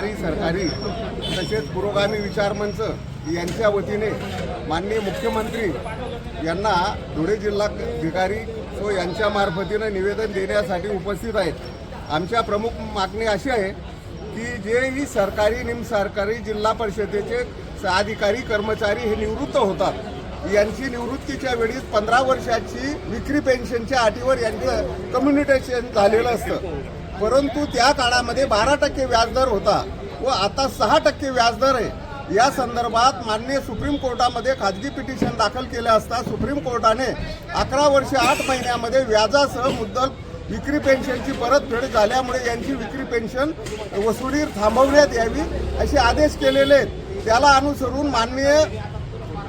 कर्मचारी सरकारी तसेच पुरोगामी विचार मंच यांच्या वतीने माननीय मुख्यमंत्री यांना धुळे जिल्हाधिकारी व यांच्या मार्फतीने निवेदन देण्यासाठी उपस्थित आहेत। आमच्या प्रमुख मागणी अशी आहे की जेही सरकारी निमसरकारी जिल्हा परिषदेचे अधिकारी कर्मचारी हे निवृत्त होतात, यांची निवृत्तीच्या वेळी 15 वर्षाची विक्री पेन्शनच्या अटीवर यांचं कम्युनिटेशन झालेलं असतं, परंतु त्या काळामध्ये 12% व्याजदर होता व आता 6% व्याजदर आहे। या संदर्भात माननीय सुप्रीम कोर्टामध्ये खाजगी पिटिशन दाखल केले असता सुप्रीम कोर्टाने 11 वर्ष 8 महिन्यामध्ये व्याजासह मुद्दल विक्री पेन्शनची परतफेड झाल्यामुळे यांची विक्री पेन्शन वसुली थांबवण्यात यावी असे आदेश केलेले आहेत। त्याला अनुसरून माननीय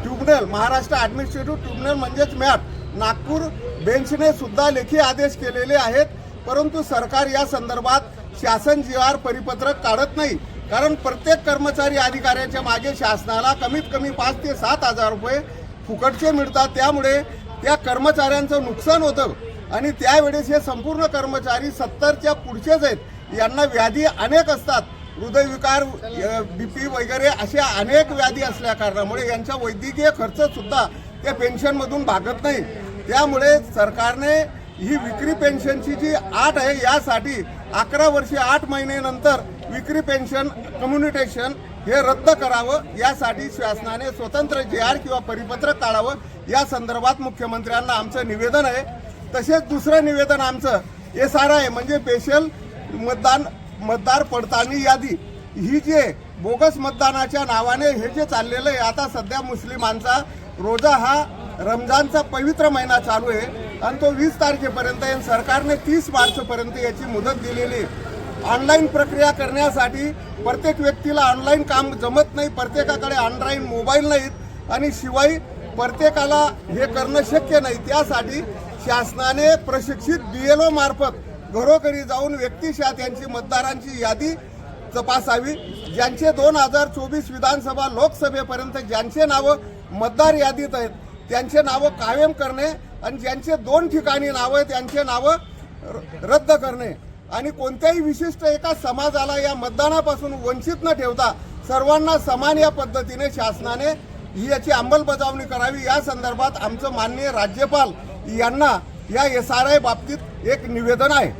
ट्रिब्युनल महाराष्ट्र ॲडमिनिस्ट्रेटिव्ह ट्रिब्युनल म्हणजेच मॅट नागपूर बेंचने सुद्धा लेखी आदेश केलेले आहेत, परंतु सरकार या संदर्भात शासन जी.आर. परिपत्रक काढत नाही। कारण प्रत्येक कर्मचारी अधिकाऱ्यांच्या मागे शासनाला कमीत कमी 5 ते 7 हजार रुपये फुकटचे मिळतात, त्यामुळे त्या कर्मचाऱ्यांचं नुकसान होतं आणि त्यावेळेस हे संपूर्ण कर्मचारी 70च्या पुढचेच आहेत। यांना व्याधी अनेक असतात, हृदयविकार, BP वगैरे अशा अनेक व्याधी असल्या कारणामुळे यांचा वैद्यकीय खर्च सुद्धा त्या पेन्शनमधून भागत नाही। त्यामुळे सरकारने ही विक्री पेन्शनची जी अट आहे यासाठी 11 वर्षे 8 महिन्यानंतर विक्री पेन्शन कम्युनिटेशन हे रद्द करावं, यासाठी शासनाने स्वतंत्र जी.आर. किंवा परिपत्रक काढावं, या संदर्भात मुख्यमंत्र्यांना आमचं निवेदन आहे। तसेच दुसरं निवेदन आमचं SRI म्हणजे स्पेशल मतदार पडताळणी यादी, ही जे बोगस मतदानाच्या नावाने हे जे चाललेलं आहे, आता सध्या मुस्लिमांचा रोजा हा रमजानचा पवित्र महिना चालू आहे आणि तो 20 तारखेपर्यंत आहे। सरकारने 30 मार्चपर्यंत याची मुदत दिलेली आहे। ऑनलाईन प्रक्रिया करण्यासाठी प्रत्येक व्यक्तीला ऑनलाईन काम जमत नाही, प्रत्येकाकडे ऑनलाईन मोबाईल नाहीत आणि शिवाय प्रत्येकाला हे करणं शक्य नाही। त्यासाठी शासनाने प्रशिक्षित BLO मार्फत घरोघरी जाऊन व्यक्तिशः त्यांची मतदारांची यादी तपासावी। ज्यांचे 2024 विधानसभा लोकसभेपर्यंत ज्यांचे नावं मतदार यादीत आहेत त्यांचे नावं कायम करणे आणि ज्यांचे 2 ठिकाणी नावं आहेत त्यांचे नावं रद्द करणे आणि कोणत्याही विशिष्ट एका समाजाला या मतदानापासून वंचित न ठेवता सर्वांना समान या पद्धतीने शासनाने ही याची अंमलबजावणी करावी। या संदर्भात आमचं माननीय राज्यपाल यांना या SRI बाबतीत एक निवेदन आहे।